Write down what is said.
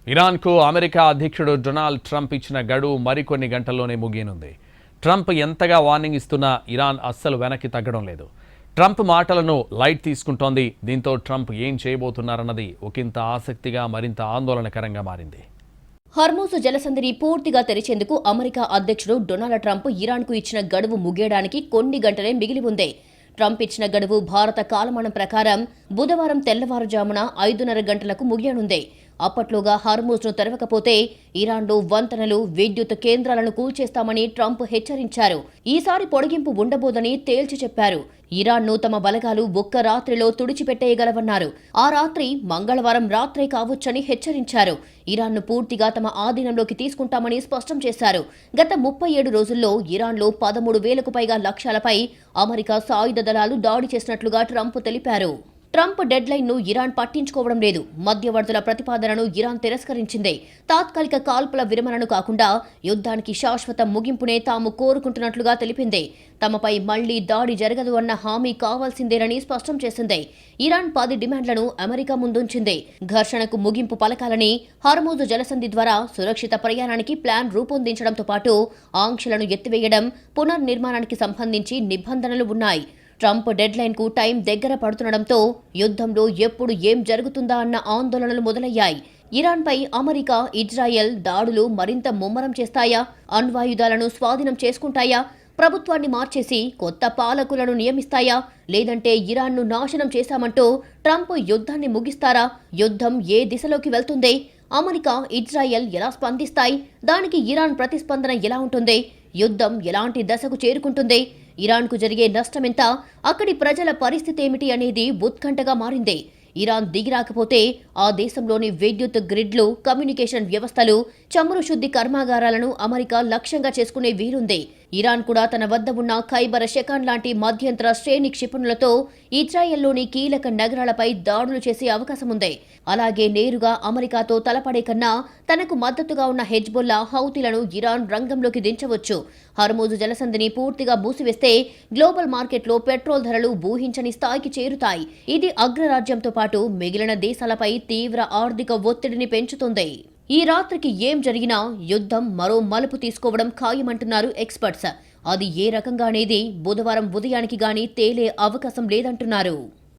ఇరాన్కు America అధ్యక్షుడు Donald Trump ఇచ్చిన గడువు మరికొన్ని గంటల్లోనే ముగియనుంది. ట్రంప్ ఎంతగా వార్నింగ్ ఇస్తున్నా ఇరాన్ అస్సలు వెనక్కి తగ్గడం లేదు. ట్రంప్ మాటలను లైట్ తీసుకుంటోంది. దీంతో ట్రంప్ ఏం చేయబోతున్నారన్నది ఒకంత ఆసక్తిగా మరింత ఆందోళనకరంగా మారింది. హర్మూజ్ జలసంధిని పూర్తిగా తెరిచేందుకు అమెరికా అధ్యక్షుడు డొనాల్డ్ ట్రంప్ ఇరాన్కు ఇచ్చిన గడువు ముగియడానికి కొన్ని గంటలే మిగిలి ఉంది. ట్రంప్ ఇచ్చిన గడువు భారత కాలమానం ప్రకారం బుధవారం తెల్లవారుజామున 5:30 గంటలకు ముగియనుంది. అప్పట్లోగా హర్మూజ్ను తెరవకపోతే ఇరాన్లో వంతెనలు, విద్యుత్ కేంద్రాలను కూల్చేస్తామని ట్రంప్ హెచ్చరించారు. ఈసారి పొడిగింపు ఉండబోదని తేల్చి చెప్పారు. ఇరాన్ను తమ బలగాలు ఒక్క రాత్రిలో తుడిచిపెట్టేయగలవన్నారు. ఆ రాత్రి మంగళవారం రాత్రే కావచ్చని హెచ్చరించారు. ఇరాన్ను పూర్తిగా తమ ఆధీనంలోకి తీసుకుంటామని స్పష్టం చేశారు. గత 37 రోజుల్లో ఇరాన్లో 13,000కు పైగా లక్ష్యాలపై అమెరికా సాయుధ దళాలు దాడి చేసినట్లుగా ట్రంప్ తెలిపారు. ట్రంప్ డెడ్లైన్ను ఇరాన్ పట్టించుకోవడం లేదు. మధ్యవర్తుల ప్రతిపాదనను ఇరాన్ తిరస్కరించింది. తాత్కాలిక కాల్పుల విరమణను కాకుండా యుద్ధానికి శాశ్వత ముగింపునే తాము కోరుకుంటున్నట్లుగా తెలిపింది. తమపై మళ్లీ దాడి జరగదు అన్న హామీ కావాల్సిందేనని స్పష్టం చేసింది. ఇరాన్ 10 డిమాండ్లను అమెరికా ముందుంచింది. ఘర్షణకు ముగింపు పలకాలని, హర్మూజ్ జలసంధి ద్వారా సురక్షిత ప్రయాణానికి ప్లాన్ రూపొందించడంతో పాటు ఆంక్షలను ఎత్తివేయడం, పునర్నిర్మాణానికి సంబంధించి నిబంధనలు ఉన్నాయి. ట్రంప్ డెడ్లైన్కు టైం దగ్గర పడుతుండటంతో యుద్ధంలో ఎప్పుడు ఏం జరుగుతుందా అన్న ఆందోళనలు మొదలయ్యాయి. ఇరాన్పై అమెరికా, ఇజ్రాయెల్ దాడులు మరింత ముమ్మరం చేస్తాయా? అణ్వాయుధాలను స్వాధీనం చేసుకుంటాయా? ప్రభుత్వాన్ని మార్చేసి కొత్త పాలకులను నియమిస్తాయా? లేదంటే ఇరాన్ను నాశనం చేశామంటూ ట్రంప్ యుద్ధాన్ని ముగిస్తారా? యుద్ధం ఏ దిశలోకి వెళ్తుంది? అమెరికా, ఇజ్రాయెల్ ఎలా స్పందిస్తాయి? దానికి ఇరాన్ ప్రతిస్పందన ఎలా ఉంటుంది? యుద్ధం ఎలాంటి దశకు చేరుకుంటుంది? ఇరాన్కు జరిగే నష్టమెంత? అక్కడి ప్రజల పరిస్థితి ఏమిటి అనేది ఉత్కంఠగా మారింది. ఇరాన్ దిగిరాకపోతే ఆ దేశంలోని విద్యుత్ గ్రిడ్లు, కమ్యూనికేషన్ వ్యవస్థలు, చమురు శుద్ధి కర్మాగారాలను అమెరికా లక్ష్యంగా చేసుకునే వీలుంది. ఇరాన్ కూడా తన వద్ద ఉన్న ఖైబర్ షెకాన్ లాంటి మధ్యంతర శ్రేణి క్షిపణులతో ఇజ్రాయెల్లోని కీలక నగరాలపై దాడులు చేసే అవకాశం ఉంది. అలాగే నేరుగా అమెరికాతో తలపడే కన్నా తనకు మద్దతుగా ఉన్న హెజ్బొల్లా, హౌతీలను ఇరాన్ రంగంలోకి దించవచ్చు. హర్మూజ్ జలసంధిని పూర్తిగా మూసివేస్తే గ్లోబల్ మార్కెట్లో పెట్రోల్ ధరలు ఊహించని స్థాయికి చేరుతాయి. ఇది అగ్రరాజ్యంతో పాటు మిగిలిన దేశాలపై తీవ్ర ఆర్థిక ఒత్తిడిని పెంచుతుంది. ఈ రాత్రికి ఏం జరిగినా యుద్ధం మరో మలుపు తీసుకోవడం ఖాయమంటున్నారు ఎక్స్పర్ట్స్. అది ఏ రకంగా అనేది బుధవారం ఉదయానికి గానీ తేలే అవకాశం లేదంటున్నారు.